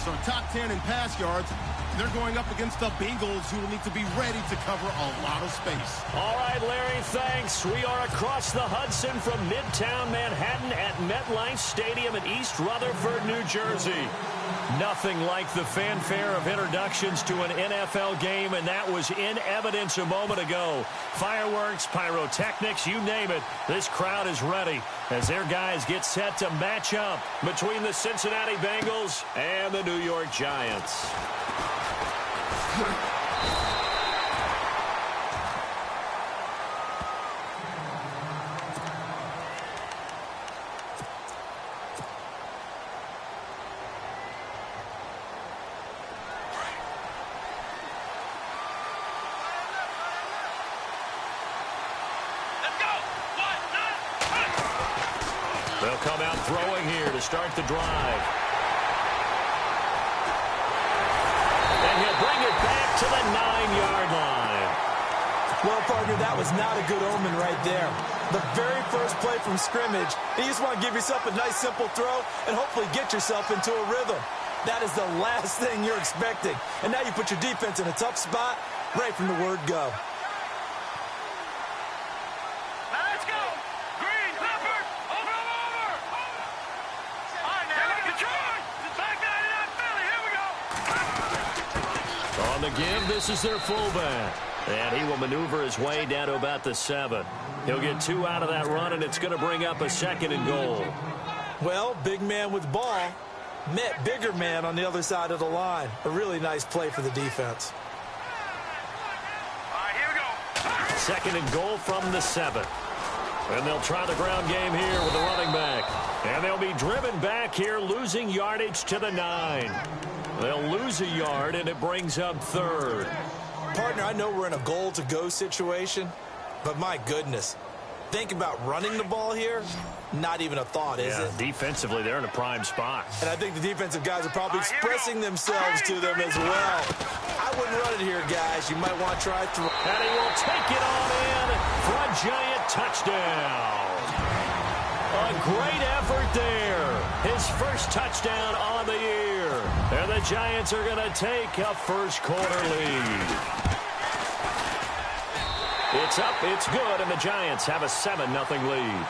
are top 10 in pass yards. They're going up against the Bengals, who will need to be ready to cover a lot of space. All right, Larry, thanks. We are across the Hudson from Midtown Manhattan at MetLife Stadium in East Rutherford, New Jersey. Nothing like the fanfare of introductions to an NFL game, and that was in evidence a moment ago. Fireworks, pyrotechnics, you name it. This crowd is ready as their guys get set to match up between the Cincinnati Bengals and the New York Giants. They'll come out throwing here to start the drive. And he'll bring it back to the 9-yard line. Well, partner, that was not a good omen right there. The very first play from scrimmage, and you just want to give yourself a nice, simple throw and hopefully get yourself into a rhythm. That is the last thing you're expecting. And now you put your defense in a tough spot right from the word go. On the give, this is their fullback. And he will maneuver his way down to about the 7. He'll get 2 out of that run, and it's going to bring up a 2nd and goal. Well, big man with ball met bigger man on the other side of the line. A really nice play for the defense. All right, here we go. 2nd and goal from the 7. And they'll try the ground game here with the running back. And they'll be driven back here, losing yardage to the 9. They'll lose a yard, and it brings up 3rd. Partner, I know we're in a goal-to-go situation, but my goodness, think about running the ball here. Not even a thought, is it? Defensively, they're in a prime spot. And I think the defensive guys are probably expressing themselves to them as well. I wouldn't run it here, guys. You might want to try through. And he will take it on in for a Giant touchdown. A great effort there. His first touchdown on the year. And the Giants are going to take a first-quarter lead. It's up, it's good, and the Giants have a 7-0 lead.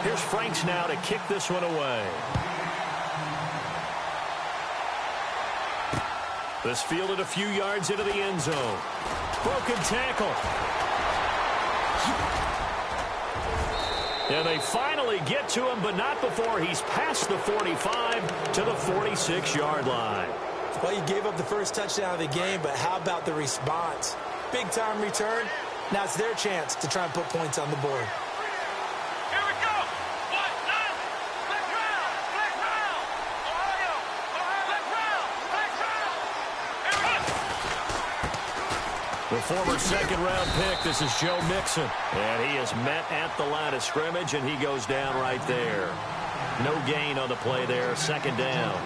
Here's Franks now to kick this one away. This fielded a few yards into the end zone. Broken tackle. And they finally get to him, but not before he's past the 45 to the 46-yard line. Well, you gave up the first touchdown of the game, but how about the response? Big-time return. Now it's their chance to try and put points on the board. Here we go. 1-9. Flex round. Flex round. Ohio. Flex round. Flex round. Here we go. The former second-round pick, this is Joe Mixon. And he is met at the line of scrimmage, and he goes down right there. No gain on the play there, 2nd down.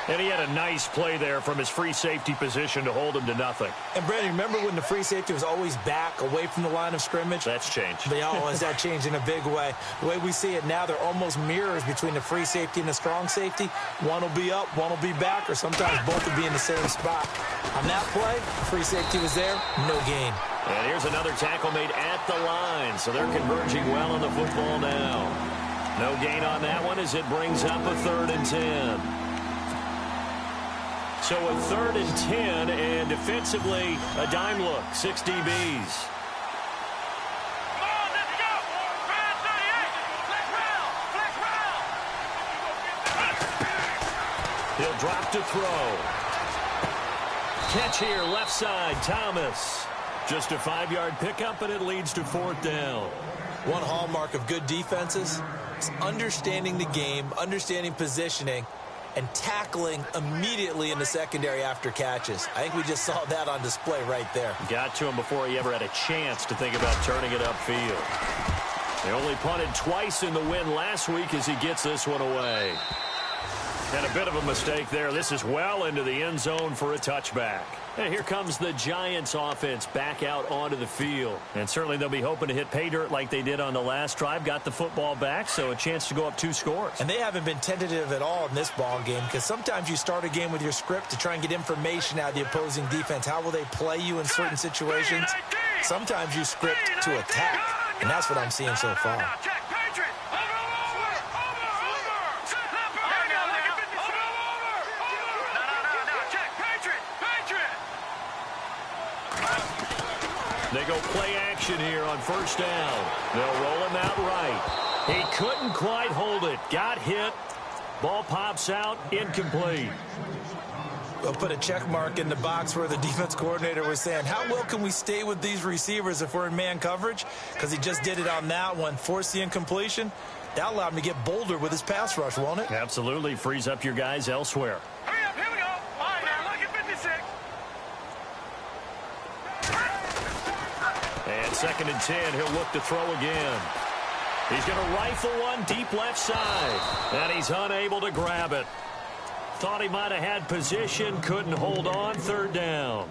And he had a nice play there from his free safety position to hold him to nothing. And, Brandon, remember when the free safety was always back away from the line of scrimmage? That's changed. Has that changed in a big way? The way we see it now, they're almost mirrors between the free safety and the strong safety. One will be up, one will be back, or sometimes both will be in the same spot. On that play, free safety was there, no gain. And here's another tackle made at the line, so they're converging well on the football now. No gain on that one as it brings up a 3rd and 10. So a 3rd and 10, and defensively, a dime look, 6 DBs. Come on, let's go. Round 38. Flex round. Flex round. He'll drop to throw. Catch here, left side, Thomas. Just a 5-yard pickup, and it leads to 4th down. One hallmark of good defenses is understanding the game, understanding positioning, and tackling immediately in the secondary after catches. I think we just saw that on display right there. Got to him before he ever had a chance to think about turning it upfield. They only punted twice in the win last week as he gets this one away. And a bit of a mistake there. This is well into the end zone for a touchback. And here comes the Giants offense back out onto the field. And certainly they'll be hoping to hit pay dirt like they did on the last drive. Got the football back, so a chance to go up 2 scores. And they haven't been tentative at all in this ball game, because sometimes you start a game with your script to try and get information out of the opposing defense. How will they play you in certain situations? Sometimes you script to attack, and that's what I'm seeing so far. They go play action here on first down. They'll roll him out right. He couldn't quite hold it. Got hit. Ball pops out. Incomplete. We'll put a check mark in the box where the defense coordinator was saying, how well can we stay with these receivers if we're in man coverage? Because he just did it on that one. Force the incompletion. That allowed him to get bolder with his pass rush, won't it? Absolutely. Frees up your guys elsewhere. Hurry up, here we go. All right, now, look at 56. And 2nd and 10, he'll look to throw again. He's going to rifle one deep left side. And he's unable to grab it. Thought he might have had position, couldn't hold on. 3rd down.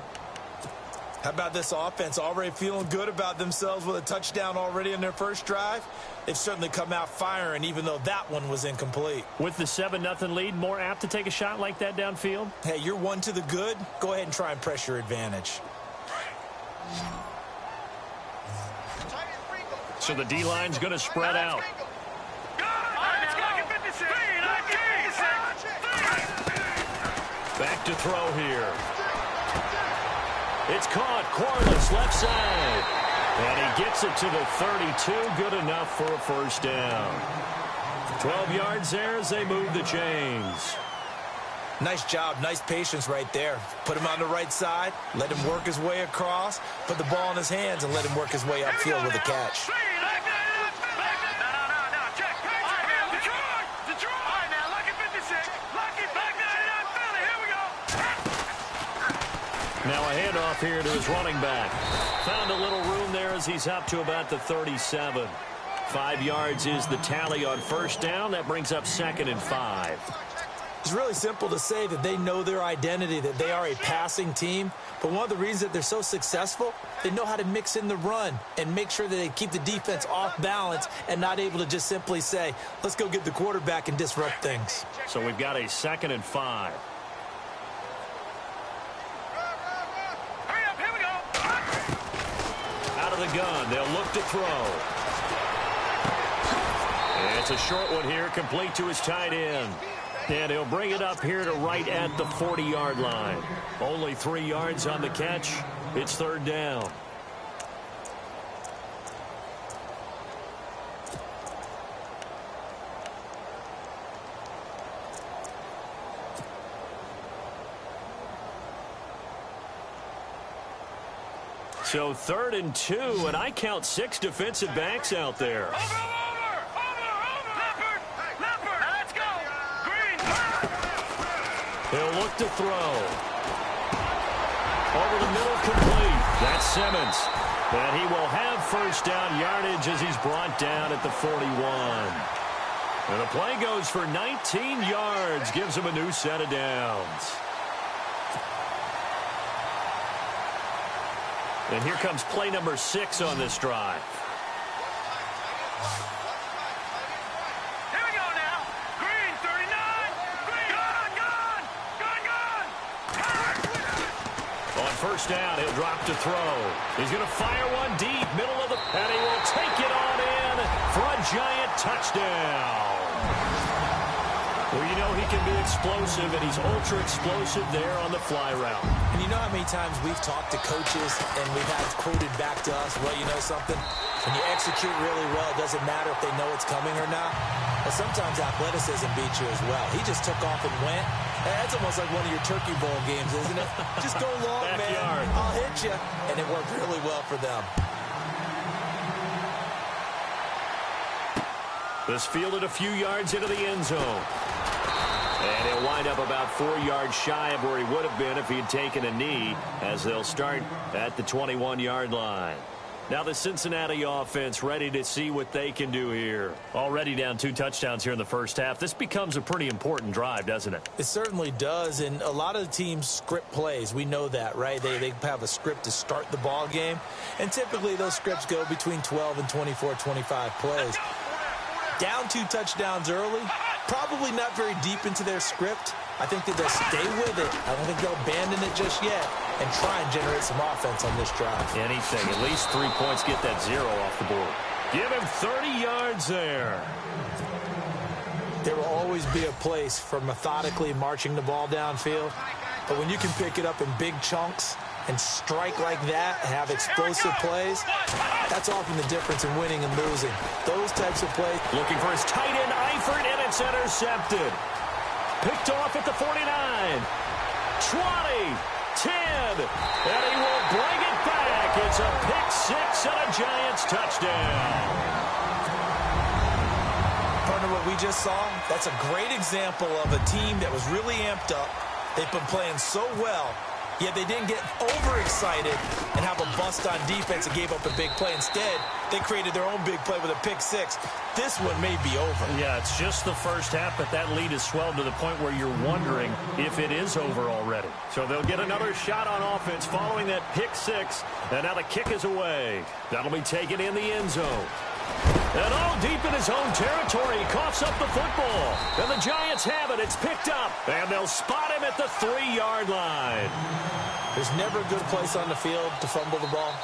How about this offense already feeling good about themselves with a touchdown already in their first drive? They've certainly come out firing, even though that one was incomplete. With the 7-0 lead, more apt to take a shot like that downfield? Hey, you're one to the good. Go ahead and try and press your advantage. So the D-line's going to spread out. Back to throw here. It's caught. Corliss left side. And he gets it to the 32. Good enough for a first down. 12 yards there as they move the chains. Nice job. Nice patience right there. Put him on the right side. Let him work his way across. Put the ball in his hands and let him work his way upfield with a catch. Now a handoff here to his running back. Found a little room there as he's up to about the 37. 5 yards is the tally on first down. That brings up 2nd and 5. It's really simple to say that they know their identity, that they are a passing team. But one of the reasons that they're so successful, they know how to mix in the run and make sure that they keep the defense off balance and not able to just simply say, let's go get the quarterback and disrupt things. So we've got a 2nd and 5. The gun. They'll look to throw. And it's a short one here, complete to his tight end. And he'll bring it up here to right at the 40-yard line. Only 3 yards on the catch. It's 3rd down. So 3rd and 2, and I count 6 defensive backs out there. Let's go. Green. He'll look to throw. Over the middle, complete. That's Simmons. And he will have first down yardage as he's brought down at the 41. And the play goes for 19 yards, gives him a new set of downs. And here comes play number 6 on this drive. Here we go now. Green, 39. Green. Gun. On first down, he'll drop to throw. He's going to fire one deep, middle of the... And he will take it on in for a giant touchdown. Well, you know he can be explosive, and he's ultra-explosive there on the fly route. And you know how many times we've talked to coaches and we've had quoted back to us, well, you know something? When you execute really well, it doesn't matter if they know it's coming or not. But sometimes athleticism beats you as well. He just took off and went. That's almost like one of your Turkey Bowl games, isn't it? Just go long, Backyard. man. I'll hit you. And it worked really well for them. This fielded a few yards into the end zone. And he'll wind up about 4 yards shy of where he would have been if he had taken a knee, as they'll start at the 21-yard line. Now the Cincinnati offense ready to see what they can do here. Already down 2 touchdowns here in the first half. This becomes a pretty important drive, doesn't it? It certainly does, and a lot of the teams script plays. We know that, right? They have a script to start the ball game, and typically those scripts go between 12 and 24, 25 plays. Down 2 touchdowns early, probably not very deep into their script. I think that they'll stay with it. I don't think they'll abandon it just yet and try and generate some offense on this drive. Anything. At least 3 points, get that 0 off the board. Give him 30 yards there. There will always be a place for methodically marching the ball downfield. But when you can pick it up in big chunks and strike like that, have explosive plays, that's often the difference in winning and losing. Those types of plays. Looking for his tight end, Eifert, and it's intercepted. Picked off at the 49. 20, 10, and he will bring it back. It's a pick 6 and a Giants touchdown. Partner, what we just saw, that's a great example of a team that was really amped up. They've been playing so well, yet they didn't get overexcited and have a bust on defense and gave up a big play. Instead, they created their own big play with a pick 6. This one may be over. Yeah, it's just the first half, but that lead has swelled to the point where you're wondering if it is over already. So they'll get another shot on offense following that pick 6, and now the kick is away. That'll be taken in the end zone. And all deep in his own territory, he coughs up the football. And the Giants have it. It's picked up. And they'll spot him at the 3-yard line. There's never a good place on the field to fumble the ball.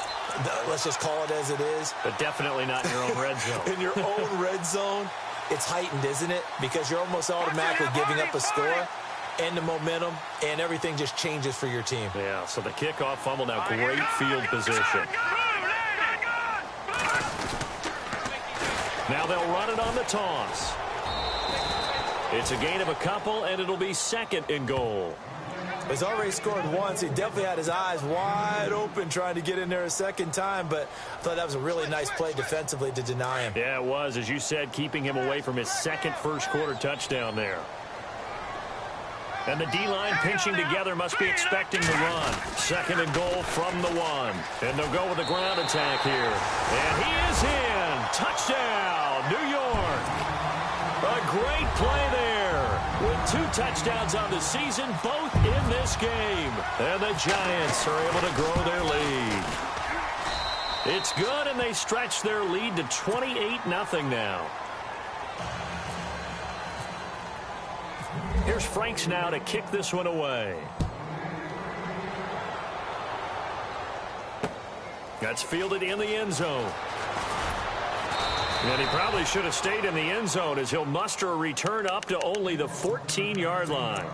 Let's just call it as it is. But definitely not in your own red zone. In your own red zone, it's heightened, isn't it? Because you're almost automatically giving up a score and the momentum, and everything just changes for your team. Yeah, so the kickoff fumble, now great field position. Now they'll run it on the toss. It's a gain of a couple, and it'll be 2nd and goal. He's already scored once. He definitely had his eyes wide open trying to get in there a second time, but I thought that was a really nice play defensively to deny him. Yeah, it was, as you said, keeping him away from his 2nd first-quarter touchdown there. And the D-line pinching together, must be expecting the run. 2nd and goal from the 1. And they'll go with a ground attack here. And he is in. Touchdown, New York. A great play there. With 2 touchdowns on the season, both in this game. And the Giants are able to grow their lead. It's good, and they stretch their lead to 28-0 now. Here's Franks now to kick this one away. That's fielded in the end zone. And he probably should have stayed in the end zone as he'll muster a return up to only the 14-yard line.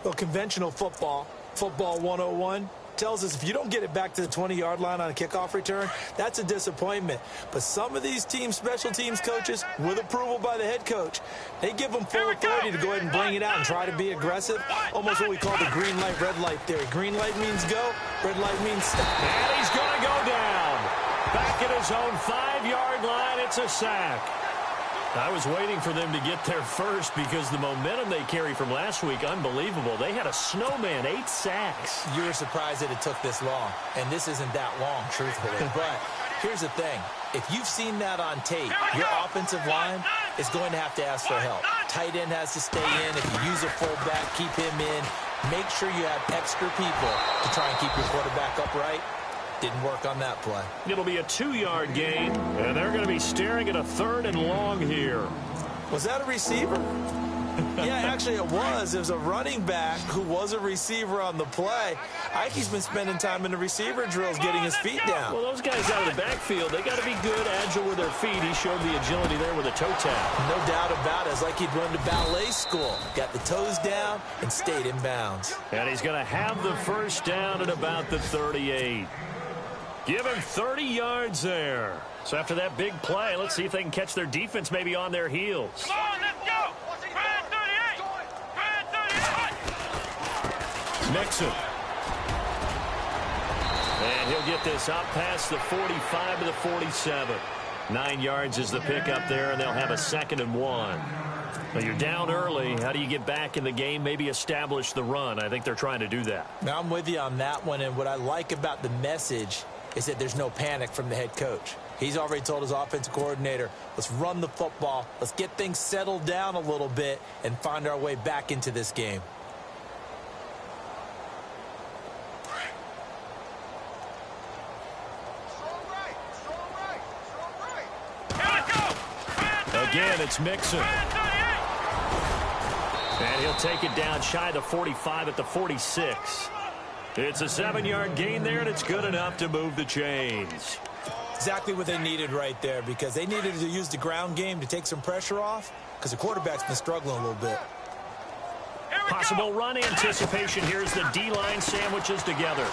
Well, conventional football 101, tells us if you don't get it back to the 20-yard line on a kickoff return, that's a disappointment. But some of these teams, special teams coaches, with approval by the head coach, they give them full authority to go ahead and bring it out and try to be aggressive. Almost what we call the green light, red light theory. Green light means go, red light means stop. And he's going to go down. Back at his own 5-yard line, it's a sack. I was waiting for them to get there first because the momentum they carry from last week, unbelievable. They had a snowman, 8 sacks. You were surprised that it took this long, and this isn't that long, truthfully. But here's the thing. If you've seen that on tape, your offensive line is going to have to ask for help. Tight end has to stay in. If you use a fullback, keep him in. Make sure you have extra people to try and keep your quarterback upright. Didn't work on that play. It'll be a 2-yard gain, and they're going to be staring at a 3rd and long here. Was that a receiver? Yeah, actually it was. It was a running back who was a receiver on the play. Ike's been spending time in the receiver drills getting his feet down. Well, those guys out of the backfield, they got to be good, agile with their feet. He showed the agility there with a toe tap. No doubt about it. It's like he'd run to ballet school. Got the toes down and stayed in bounds. And he's going to have the first down at about the 38. Give him 30 yards there. So after that big play, let's see if they can catch their defense maybe on their heels. Come on, let's go. Brad 38. Brad 38. Nixon. And he'll get this up past the 45 to the 47. 9 yards is the pickup there, and they'll have a 2nd and 1. Now you're down early. How do you get back in the game, maybe establish the run? I think they're trying to do that. Now I'm with you on that one, and what I like about the message is that there's no panic from the head coach. He's already told his offensive coordinator, let's run the football, let's get things settled down a little bit and find our way back into this game. Again, it's Mixon. And he'll take it down shy of the 45 at the 46. It's a 7-yard gain there, and it's good enough to move the chains. Exactly what they needed right there, because they needed to use the ground game to take some pressure off, because the quarterback's been struggling a little bit. Possible run anticipation. Here's the D-line sandwiches together.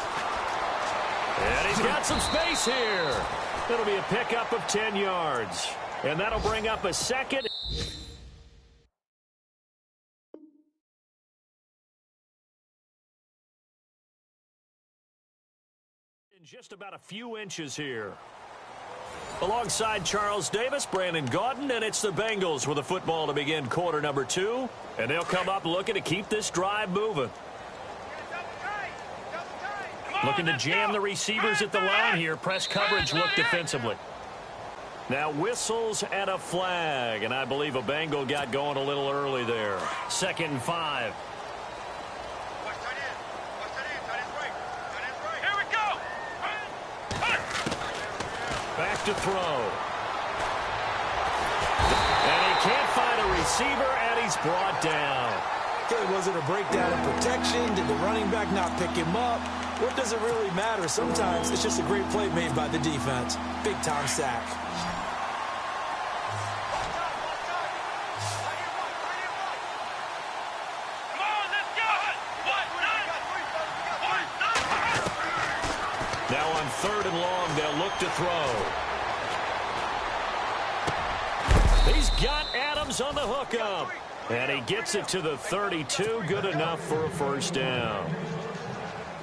And he's got some space here. It'll be a pickup of 10 yards. And that'll bring up a second. In just about a few inches here. Alongside Charles Davis, Brandon Gaudin, and it's the Bengals with the football to begin quarter number 2. And they'll come up looking to keep this drive moving. Looking to jam the receivers at the line here. Press coverage look defensively. Now whistles and a flag, and I believe a Bengal got going a little early there. 2nd and 5. Here we go. Back to throw. And he can't find a receiver, and he's brought down. Okay, was it a breakdown in protection? Did the running back not pick him up? What does it really matter? Sometimes it's just a great play made by the defense. Big-time sack. Now on 3rd and long, they'll look to throw. He's got Adams on the hookup. And he gets it to the 32. Good enough for a first down.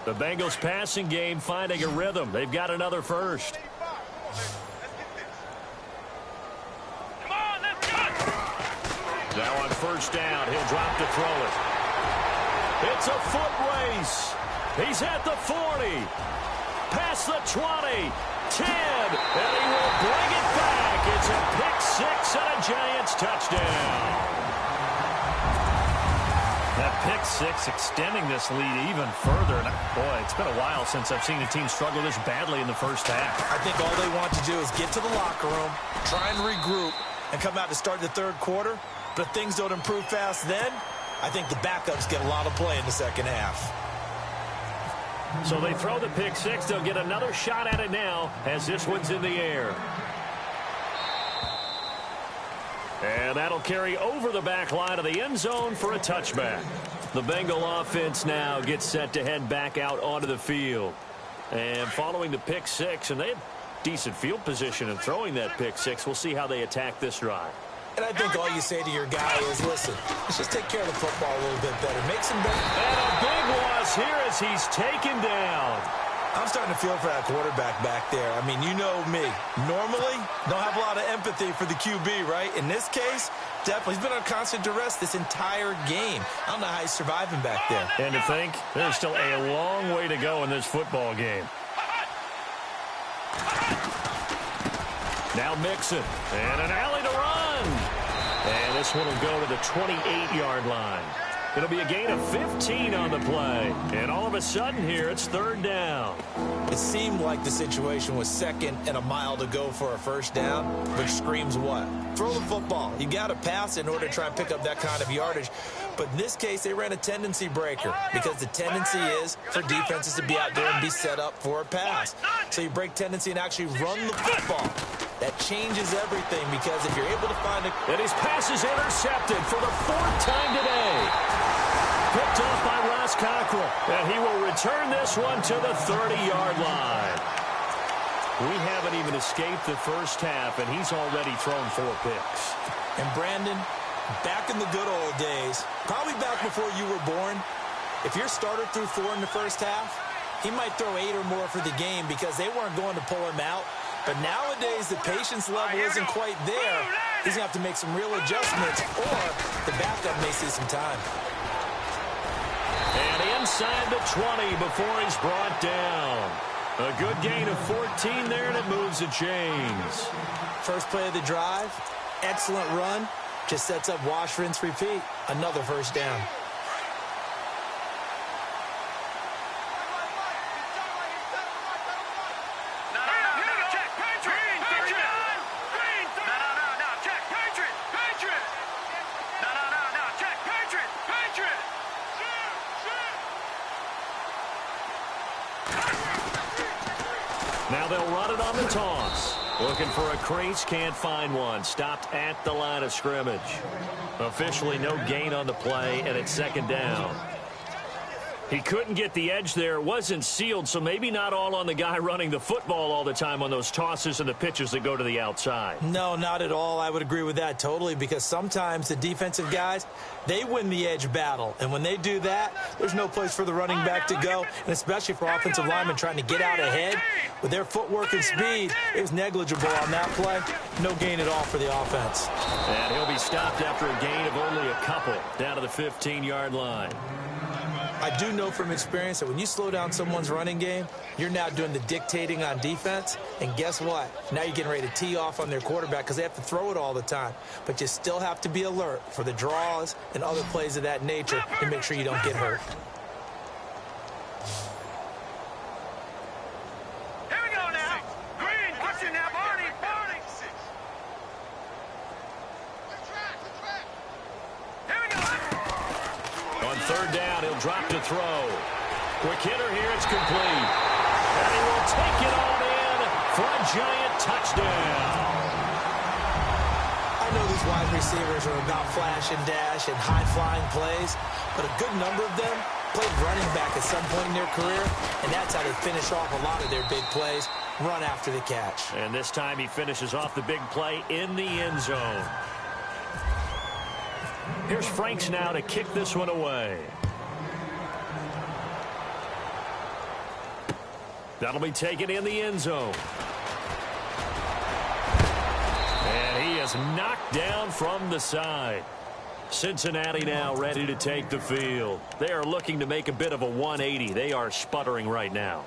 The Bengals passing game finding a rhythm. They've got another first. Now on 1st down, he'll drop to throw it. It's a foot race. He's at the 40. Past the 20. 10. And he will bring it back. It's a pick-6 and a Giants touchdown. That pick-6 extending this lead even further. And boy, it's been a while since I've seen a team struggle this badly in the first half. I think all they want to do is get to the locker room, try and regroup, and come out to start the 3rd quarter. But if things don't improve fast then, I think the backups get a lot of play in the 2nd half. So they throw the pick-6. They'll get another shot at it now as this one's in the air. And that'll carry over the back line of the end zone for a touchback. The Bengal offense now gets set to head back out onto the field. And following the pick-6, and they have decent field position in throwing that pick-6. We'll see how they attack this drive. And I think all you say to your guy is, listen, let's just take care of the football a little bit better. Make some better. And a big loss here as he's taken down. I'm starting to feel for that quarterback back there. I mean, you know me. Normally, don't have a lot of empathy for the QB, right? In this case, definitely. He's been on constant duress this entire game. I don't know how he's surviving back there. And to think, there's still a long way to go in this football game. Now Mixon, and an alley to run. And this one will go to the 28-yard line. It'll be a gain of 15 on the play. And all of a sudden here, it's 3rd down. It seemed like the situation was 2nd and a mile to go for a first down, which screams what? Throw the football. You got to pass in order to try and pick up that kind of yardage. But in this case, they ran a tendency breaker because the tendency is for defenses to be out there and be set up for a pass. So you break tendency and actually run the football. That changes everything because if you're able to find a... And his pass is intercepted for the 4th time today. Picked off by Ross Cockrell. And he will return this one to the 30-yard line. We haven't even escaped the first half, and he's already thrown 4 picks. And Brandon, back in the good old days, probably back before you were born, if your starter threw 4 in the first half, he might throw 8 or more for the game because they weren't going to pull him out. But nowadays, the patience level isn't quite there. He's going to have to make some real adjustments, or the backup may see some time. And inside the 20 before he's brought down. A good gain of 14 there, and it moves the chains. First play of the drive, excellent run. Just sets up wash, rinse, repeat. Another first down. Now they'll run it on the toss. Looking for a crease, can't find one. Stopped at the line of scrimmage. Officially no gain on the play, and it's second down. He couldn't get the edge there. It wasn't sealed, so maybe not all on the guy running the football all the time on those tosses and the pitches that go to the outside. No, not at all. I would agree with that totally, because sometimes the defensive guys, they win the edge battle. And when they do that, there's no place for the running back to go, and especially for offensive linemen trying to get out ahead. With their footwork and speed, it was negligible on that play. No gain at all for the offense. And he'll be stopped after a gain of only a couple, down to the 15-yard line. I do know from experience that when you slow down someone's running game, you're now doing the dictating on defense. And guess what? Now you're getting ready to tee off on their quarterback because they have to throw it all the time. But you still have to be alert for the draws and other plays of that nature to make sure you don't get hurt. Here we go now. Green, watch it now, Barney. Here we go. On third down, he'll drop to throw. Quick hitter here, it's complete. And he will take it on in for a giant touchdown. I know these wide receivers are about flash and dash and high-flying plays, but a good number of them played running back at some point in their career, and that's how they finish off a lot of their big plays, run after the catch. And this time he finishes off the big play in the end zone. Here's Franks now to kick this one away. That'll be taken in the end zone. And he is knocked down from the side. Cincinnati now ready to take the field. They are looking to make a bit of a 180. They are sputtering right now.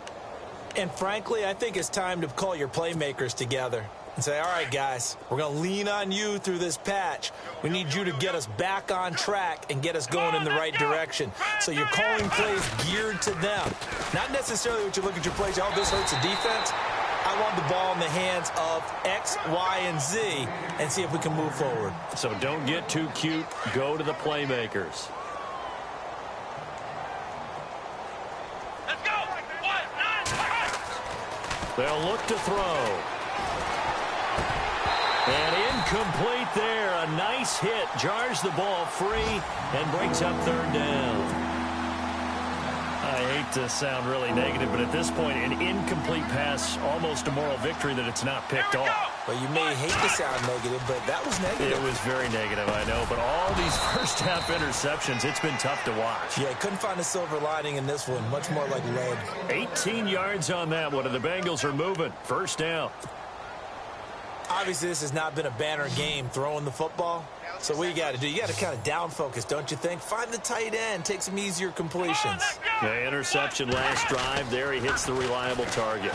And frankly, I think it's time to call your playmakers together and say, all right, guys, we're going to lean on you through this patch. We need you to get us back on track and get us going in the right direction. So you're calling plays geared to them. Not necessarily what you look at your plays, oh, this hurts the defense. I want the ball in the hands of X, Y, and Z and see if we can move forward. So don't get too cute. Go to the playmakers. Let's go. 1, 9, They'll look to throw. And incomplete there. A nice hit. Jars the ball free and brings up third down. I hate to sound really negative, but at this point, an incomplete pass, almost a moral victory that it's not picked off. Well, you may hate to sound negative, but that was negative. It was very negative, I know. But all these first-half interceptions, it's been tough to watch. Yeah, couldn't find a silver lining in this one. Much more like lead. 18 yards on that one, and the Bengals are moving. First down. Obviously, this has not been a banner game throwing the football. So what you got to do, you got to kind of down focus, don't you think? Find the tight end, take some easier completions. The interception last drive. There he hits the reliable target.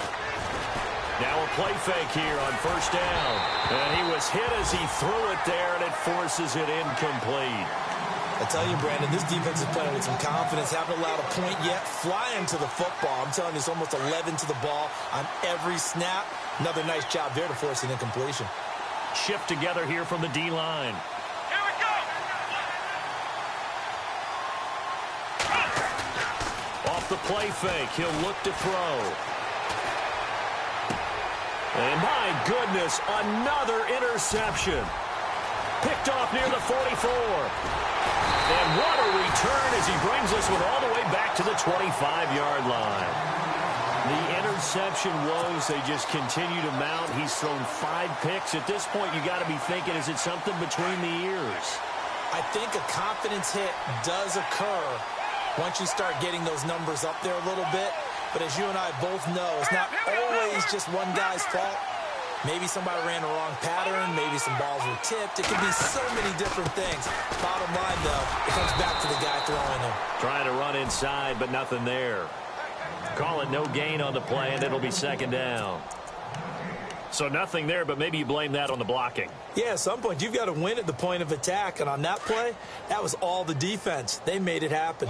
Now a play fake here on first down. And he was hit as he threw it there, and it forces it incomplete. I tell you, Brandon, this defense is playing with some confidence. Haven't allowed a point yet. Flying to the football. I'm telling you, it's almost 11 to the ball on every snap. Another nice job there to force an incompletion. Shift together here from the D-line. Here we go. Off the play fake, he'll look to throw. And my goodness, another interception. Picked off near the 44. And what a return as he brings us all the way back to the 25-yard line. The interception woes, they just continue to mount. He's thrown 5 picks. At this point, you got to be thinking, is it something between the ears? I think a confidence hit does occur once you start getting those numbers up there a little bit. But as you and I both know, it's not always just one guy's fault. Maybe somebody ran the wrong pattern. Maybe some balls were tipped. It could be so many different things. Bottom line, though, it comes back to the guy throwing them. Trying to run inside, but nothing there. Call it no gain on the play, and it'll be second down. So nothing there, but maybe you blame that on the blocking. Yeah, at some point, you've got to win at the point of attack. And on that play, that was all the defense. They made it happen.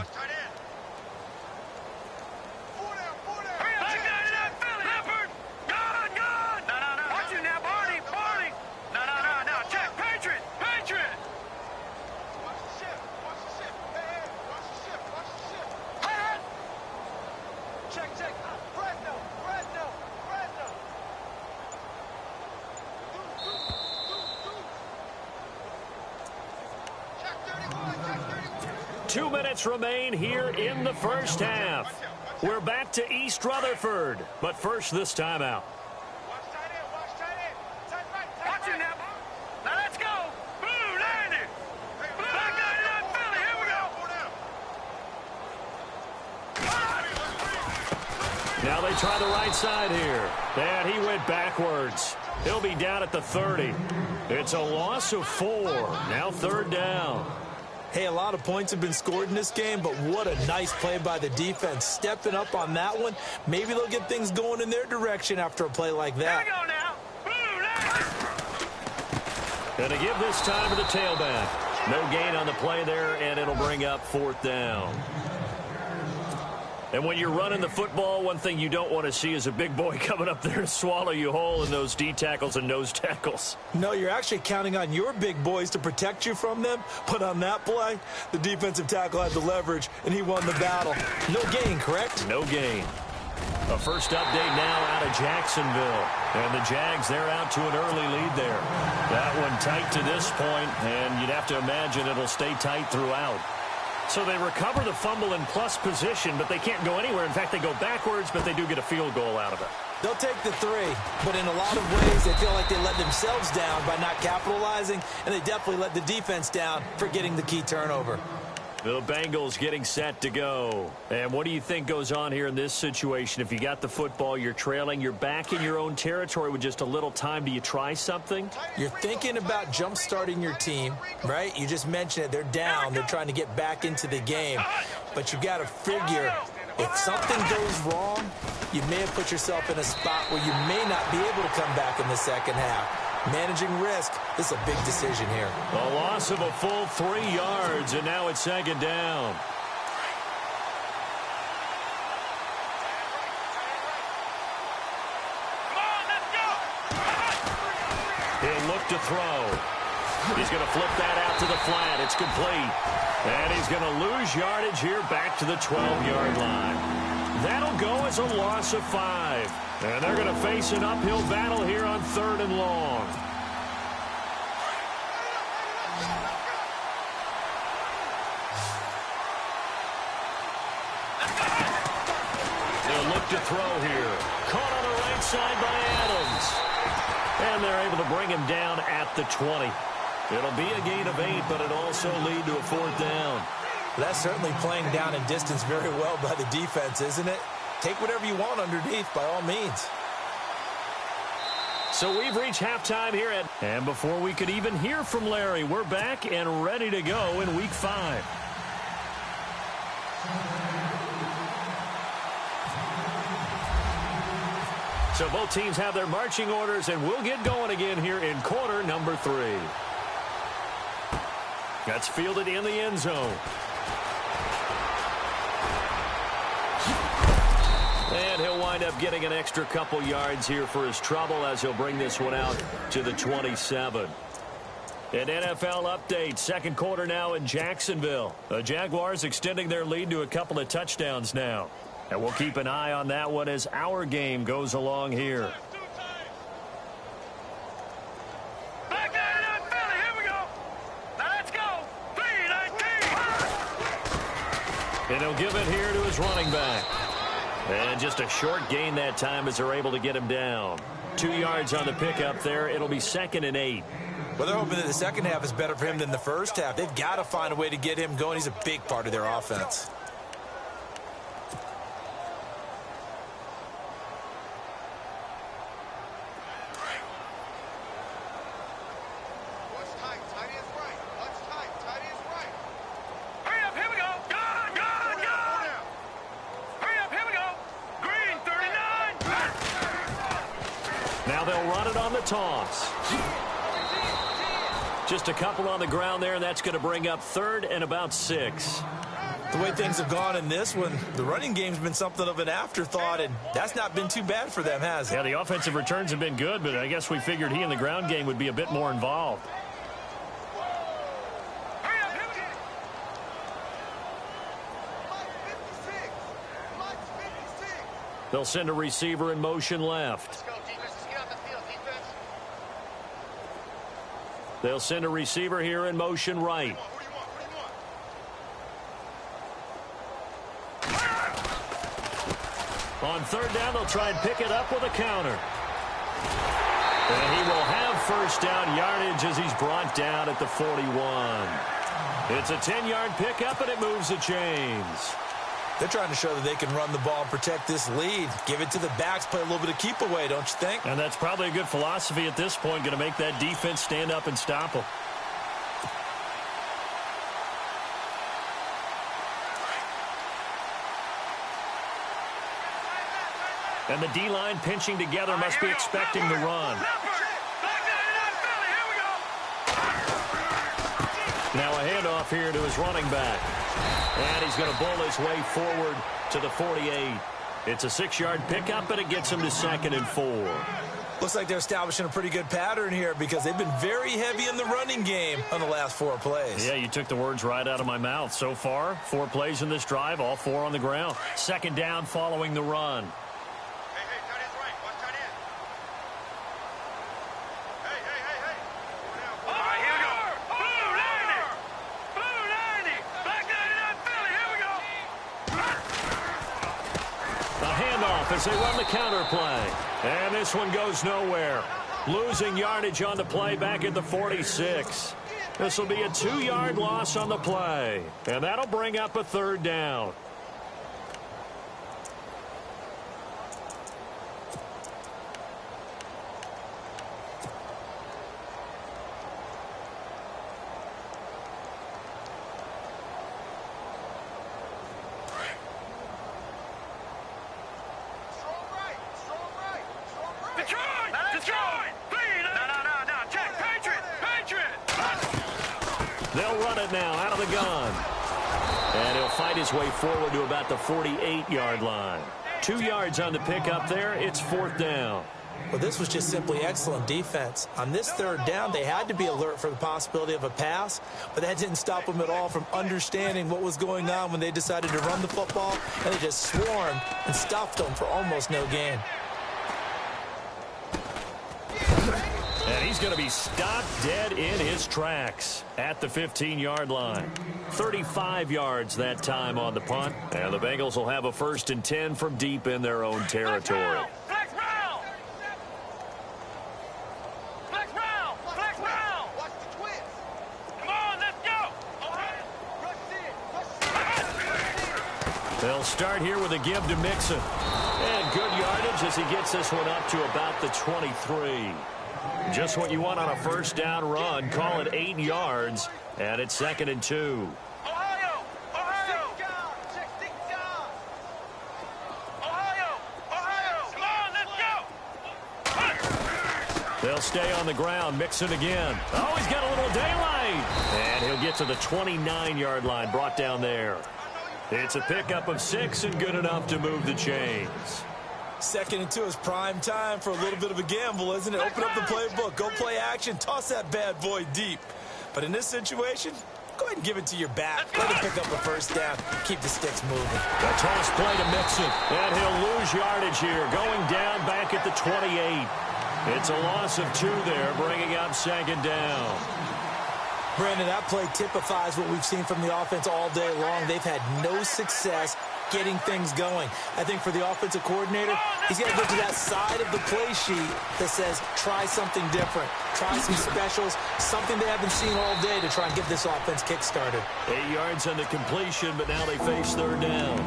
Remain here in the first half. We're back to East Rutherford, but first this timeout. Watch it now. Now let's go. Boom, landed. Back 99 Philly. Here we go. Now they try the right side here. And he went backwards. He'll be down at the 30. It's a loss of 4. Now third down. Hey, a lot of points have been scored in this game, but what a nice play by the defense. Stepping up on that one, maybe they'll get things going in their direction after a play like that. Here we go now. And to give this time to the tailback. No gain on the play there, and it'll bring up fourth down. And when you're running the football, one thing you don't want to see is a big boy coming up there to swallow you whole in those D tackles and nose tackles. No, you're actually counting on your big boys to protect you from them. But on that play, the defensive tackle had the leverage, and he won the battle. No gain, correct? No gain. A first update now out of Jacksonville. And the Jags, they're out to an early lead there. That one tight to this point, and you'd have to imagine it'll stay tight throughout. So they recover the fumble in plus position, but they can't go anywhere. In fact, they go backwards, but they do get a field goal out of it. They'll take the 3, but in a lot of ways, they feel like they let themselves down by not capitalizing, and they definitely let the defense down for getting the key turnover. The Bengals getting set to go. And what do you think goes on here in this situation? If you got the football, you're trailing, you're back in your own territory with just a little time. Do you try something? You're thinking about jump-starting your team, right? You just mentioned it. They're down. They're trying to get back into the game. But you got to figure, if something goes wrong, you may have put yourself in a spot where you may not be able to come back in the second half. Managing risk, this is a big decision here. A loss of a full 3 yards, and now it's second down. Come on, let's go. He'll look to throw. He's going to flip that out to the flat. It's complete. And he's going to lose yardage here back to the 12-yard line. That'll go as a loss of 5. And they're going to face an uphill battle here on 3rd and long. They'll look to throw here. Caught on the right side by Adams. And they're able to bring him down at the 20. It'll be a gain of 8, but it'll also lead to a 4th down. That's certainly playing down in distance very well by the defense, isn't it? Take whatever you want underneath, by all means. So we've reached halftime here at... And before we could even hear from Larry, we're back and ready to go in Week 5. So both teams have their marching orders, and we'll get going again here in quarter number 3. That's fielded in the end zone. And he'll wind up getting an extra couple yards here for his trouble as he'll bring this one out to the 27. An NFL update. Second quarter now in Jacksonville. The Jaguars extending their lead to a couple of touchdowns now. And we'll keep an eye on that one as our game goes along here. Back 99 Philly. Here we go. Now let's go. 3-19. And he'll give it here to his running back. And just a short gain that time as they're able to get him down. 2 yards on the pickup there. It'll be 2nd and 8. Well, they're hoping that the second half is better for him than the first half. They've got to find a way to get him going. He's a big part of their offense. Hurry up, here we go. Go. Hurry up, here we go. they'll run it on the toss. Just a couple on the ground there, and that's going to bring up third and about 6. The way things have gone in this one, the running game's been something of an afterthought, and that's not been too bad for them, has it? Yeah, the offensive returns have been good, but I guess we figured he in the ground game would be a bit more involved. They'll send a receiver in motion left. Let's go, defense. Let's get out the field, defense. They'll send a receiver here in motion right. What do you want? What do you want? On third down, they'll try and pick it up with a counter. And he will have first down yardage as he's brought down at the 41. It's a 10-yard pickup, and it moves the chains. They're trying to show that they can run the ball and protect this lead. Give it to the backs, play a little bit of keep away, don't you think? And that's probably a good philosophy at this point, going to make that defense stand up and stop them. And the D-line pinching together must be expecting the run. Now a handoff here to his running back. And he's going to bowl his way forward to the 48. It's a 6-yard pickup, and it gets him to 2nd and 4. Looks like they're establishing a pretty good pattern here because they've been very heavy in the running game on the last 4 plays. Yeah, you took the words right out of my mouth. So far, 4 plays in this drive, all 4 on the ground. 2nd down following the run. Hey, tight end's right. Watch tight end. Hey. All right, here we go. Blue 90. Black 99 Philly. Here we go. A handoff as they run the counter play. And this one goes nowhere. Losing yardage on the play back at the 46. This will be a 2-yard loss on the play. And that'll bring up a 3rd down. Detroit! Please! No. Check! Patriot! They'll run it now out of the gun. And he'll fight his way forward to about the 48-yard line. 2 yards on the pickup there. It's 4th down. Well, this was just simply excellent defense. On this 3rd down, they had to be alert for the possibility of a pass, but that didn't stop them at all from understanding what was going on when they decided to run the football, and they just swarmed and stuffed them for almost no gain. And he's going to be stopped dead in his tracks at the 15-yard line. 35 yards that time on the punt. And the Bengals will have a 1st and 10 from deep in their own territory. Flex round! Watch the twist. Come on, let's go. They'll start here with a give to Mixon. And good yardage as he gets this one up to about the 23. Just what you want on a 1st down run. Call it 8 yards, and it's 2nd and 2. Ohio! Come on, let's go. They'll stay on the ground. Mixon again. Oh, he's got a little daylight. And he'll get to the 29-yard line, brought down there. It's a pickup of 6 and good enough to move the chains. 2nd and 2 is prime time for a little bit of a gamble, isn't it? Open up the playbook, go play action, toss that bad boy deep. But in this situation, go ahead and give it to your back. Let him pick up a 1st down. Keep the sticks moving. A toss play to Mixon. And he'll lose yardage here, going down back at the 28. It's a loss of 2 there, bringing up 2nd down. Brandon, that play typifies what we've seen from the offense all day long. They've had no success getting things going. I think for the offensive coordinator, he's got to go to that side of the play sheet that says, try something different. Try some specials, something they haven't seen all day to try and get this offense kick-started. 8 yards on the completion, but now they face 3rd down.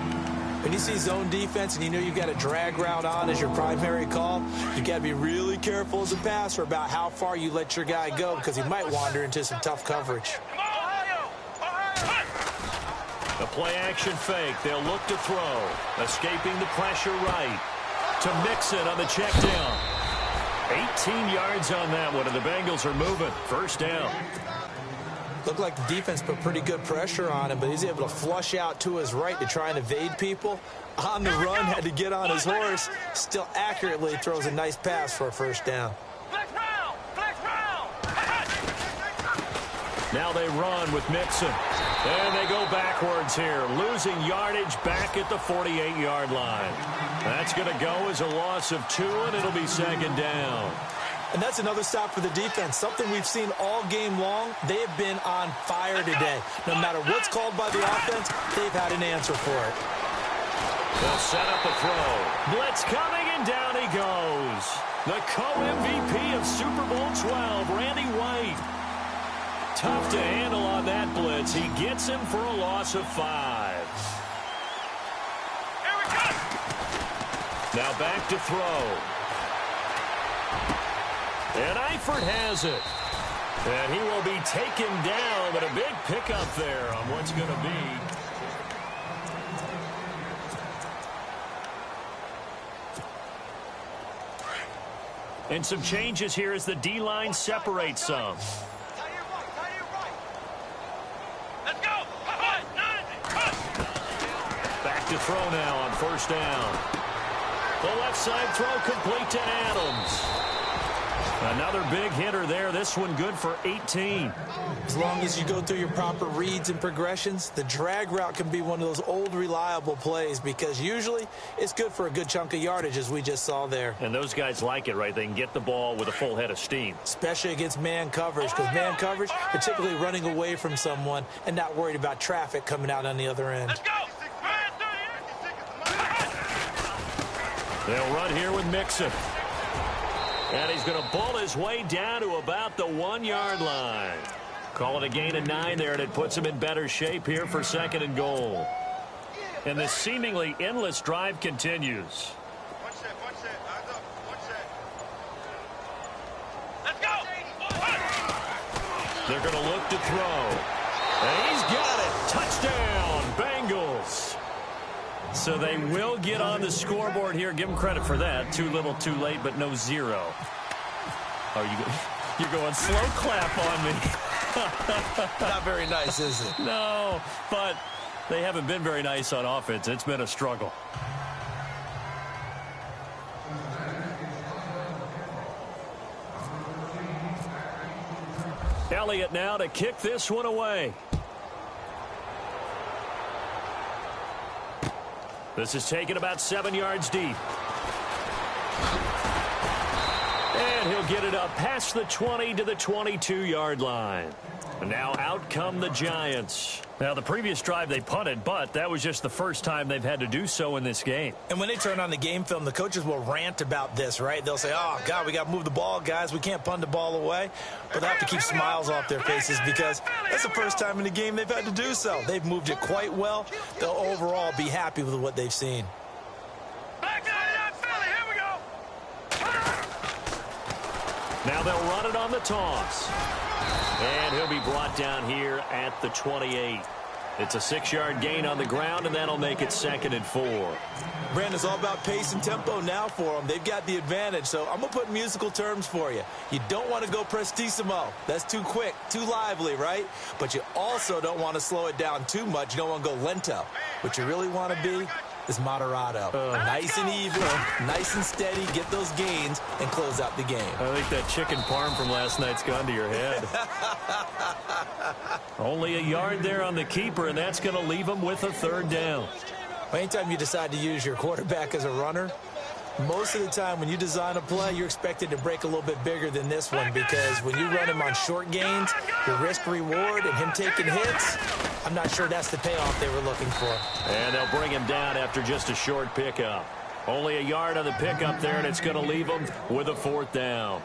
When you see zone defense and you know you've got a drag route on as your primary call, you've got to be really careful as a passer about how far you let your guy go because he might wander into some tough coverage. A play-action fake. They'll look to throw. Escaping the pressure right. To Mixon on the check down. 18 yards on that one, and the Bengals are moving. First down. Looked like the defense put pretty good pressure on him, but he's able to flush out to his right to try and evade people. On the run, had to get on his horse. Still accurately throws a nice pass for a first down. Now they run with Mixon. And they go backwards here, losing yardage back at the 48-yard line. That's going to go as a loss of 2, and it'll be second down. And that's another stop for the defense, something we've seen all game long. They have been on fire today. No matter what's called by the offense, they've had an answer for it. They'll set up a throw. Blitz coming, and down he goes. The co-MVP of Super Bowl 12, Randy White. Tough to handle on that blitz. He gets him for a loss of 5. Now back to throw. And Eifert has it. And he will be taken down, but a big pickup there on what's going to be. And some changes here as the D-line separates some. Back to throw now on first down. The left side throw complete to Adams. Another big hitter there. This one good for 18. As long as you go through your proper reads and progressions, the drag route can be one of those old reliable plays because usually it's good for a good chunk of yardage, as we just saw there. And those guys like it, right? They can get the ball with a full head of steam. Especially against man coverage, because man coverage, particularly running away from someone and not worried about traffic coming out on the other end. Let's go. They'll run here with Mixon. And he's going to bull his way down to about the 1-yard line. Call it a gain of 9 there, and it puts him in better shape here for second and goal. And the seemingly endless drive continues. One set. Eyes up. One set. Let's go. They're going to look to throw. And he's got it. Touchdown, Bengals. So they will get on the scoreboard here. Give them credit for that. Too little, too late, but no 0. Oh, you're going slow clap on me. Not very nice, is it? No, but they haven't been very nice on offense. It's been a struggle. Elliott now to kick this one away. This is taken about 7 yards deep. And he'll get it up past the 20 to the 22-yard line. And now out come the Giants. Now, the previous drive they punted, but that was just the first time they've had to do so in this game. And when they turn on the game film, the coaches will rant about this, right? They'll say, oh, God, we got to move the ball, guys. We can't punt the ball away. But they have to keep smiles off their faces because that's the first time in the game they've had to do so. They've moved it quite well. They'll overall be happy with what they've seen. Now they'll run it on the toss. And he'll be brought down here at the 28. It's a 6-yard gain on the ground, and that'll make it 2nd and 4. Brandon, it's all about pace and tempo now for them. They've got the advantage, so I'm going to put musical terms for you. You don't want to go prestissimo. That's too quick, too lively, right? But you also don't want to slow it down too much. You don't want to go lento. What you really want to be is moderato. Nice and even, nice and steady, get those gains, and close out the game. I think that chicken parm from last night's gone to your head. Only a yard there on the keeper, and that's going to leave him with a 3rd down. Anytime you decide to use your quarterback as a runner, most of the time when you design a play, you're expected to break a little bit bigger than this one because when you run him on short gains, the risk-reward and him taking hits, I'm not sure that's the payoff they were looking for. And they'll bring him down after just a short pickup. Only a yard on the pickup there, and it's going to leave him with a 4th down.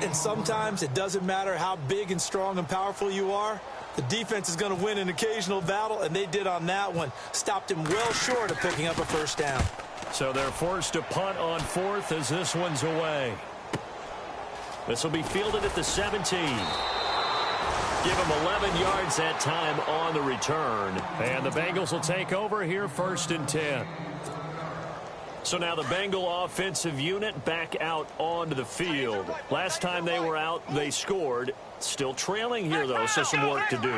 And sometimes it doesn't matter how big and strong and powerful you are. The defense is going to win an occasional battle, and they did on that one. Stopped him well short of picking up a 1st down. So they're forced to punt on 4th as this one's away. This will be fielded at the 17. Give him 11 yards that time on the return. And the Bengals will take over here 1st and 10. So now the Bengal offensive unit back out onto the field. Last time they were out, they scored. Still trailing here, though, so some work to do.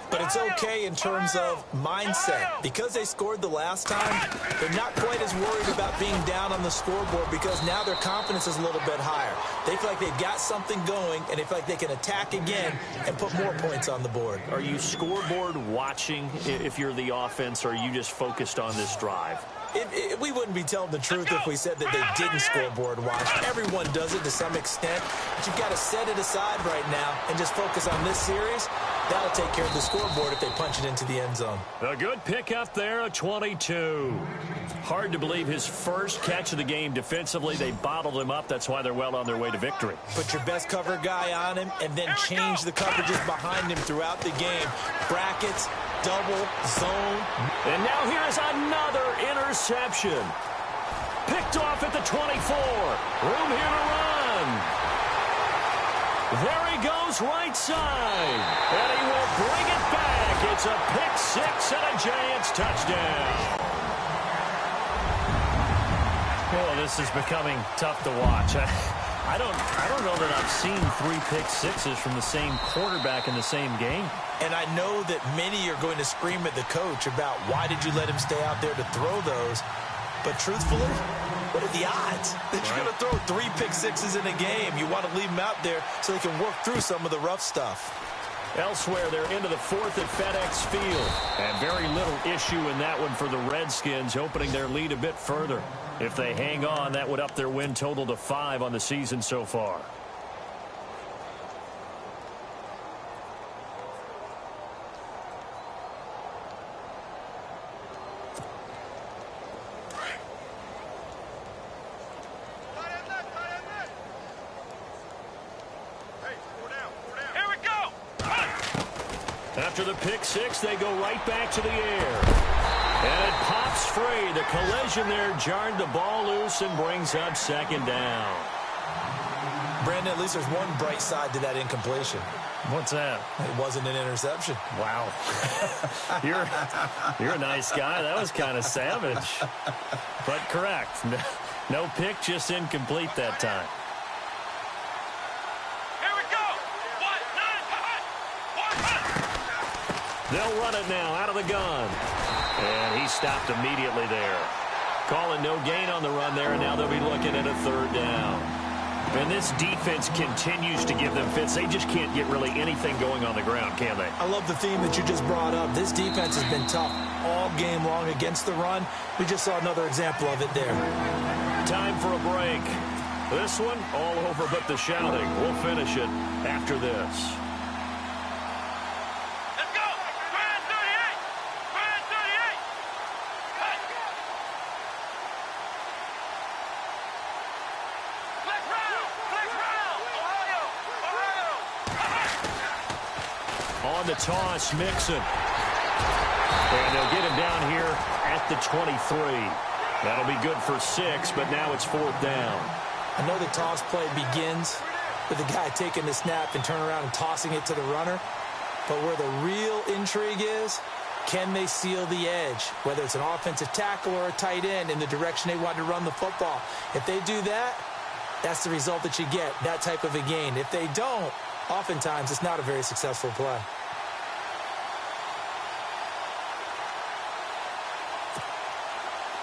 But it's okay in terms of mindset. Because they scored the last time, they're not quite as worried about being down on the scoreboard because now their confidence is a little bit higher. They feel like they've got something going, and they feel like they can attack again and put more points on the board. Are you scoreboard watching if you're the offense, or are you just focused on this drive? We wouldn't be telling the truth if we said that they didn't scoreboard watch. Everyone does it to some extent. But you've got to set it aside right now and just focus on this series. That'll take care of the scoreboard if they punch it into the end zone. A good pick up there, a 22. Hard to believe his first catch of the game defensively. They bottled him up. That's why they're well on their way to victory. Put your best cover guy on him and then change the coverages behind him throughout the game. Brackets, double, zone. And now here's another interception. Picked off at the 24. Room here to run. There he goes right side. And he will bring it back. It's a pick six and a Giants touchdown. Oh, this is becoming tough to watch. I don't know that I've seen 3 pick sixes from the same quarterback in the same game. And I know that many are going to scream at the coach about why did you let him stay out there to throw those. But truthfully, what are the odds that you're going to throw 3 pick sixes in a game? You want to leave them out there so they can work through some of the rough stuff. Elsewhere, they're into the 4th at FedEx Field. And very little issue in that one for the Redskins, opening their lead a bit further. If they hang on, that would up their win total to 5 on the season so far. After the pick six, they go right back to the air. And it pops free. The collision there jarred the ball loose and brings up 2nd down. Brandon, at least there's one bright side to that incompletion. What's that? It wasn't an interception. Wow. You're a nice guy. That was kind of savage. But correct. No pick, just incomplete that time. They'll run it now out of the gun. And he stopped immediately there. Calling no gain on the run there, and now they'll be looking at a 3rd down. And this defense continues to give them fits. They just can't get really anything going on the ground, can they? I love the theme that you just brought up. This defense has been tough all game long against the run. We just saw another example of it there. Time for a break. This one, all over but the shouting. We'll finish it after this. On the toss, Mixon. And they'll get him down here at the 23. That'll be good for 6, but now it's 4th down. I know the toss play begins with the guy taking the snap and turning around and tossing it to the runner. But where the real intrigue is, can they seal the edge? Whether it's an offensive tackle or a tight end in the direction they want to run the football. If they do that, that's the result that you get, that type of a gain. If they don't, oftentimes it's not a very successful play.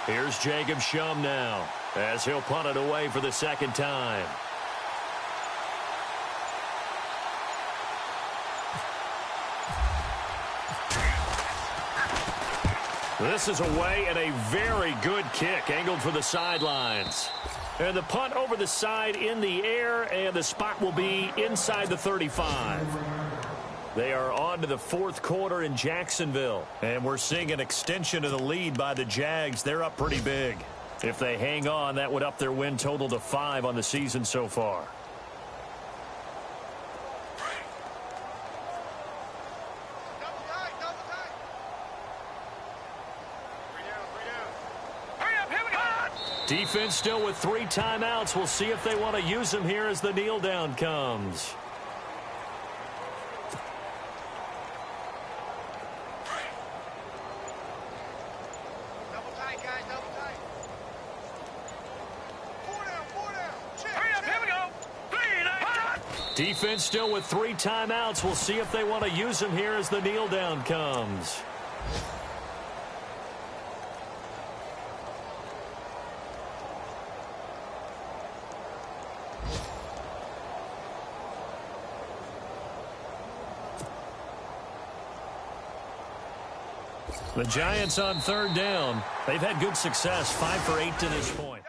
Here's Jacob Shum now as he'll punt it away for the 2nd time. This is away and a very good kick angled for the sidelines. And the punt over the side in the air, and the spot will be inside the 35. They are on to the 4th quarter in Jacksonville. And we're seeing an extension of the lead by the Jags. They're up pretty big. If they hang on, that would up their win total to 5 on the season so far. Defense still with 3 timeouts. We'll see if they want to use them here as the kneel down comes. Defense still with 3 timeouts. We'll see if they want to use them here as the kneel down comes. The Giants on 3rd down. They've had good success, 5 for 8 to this point.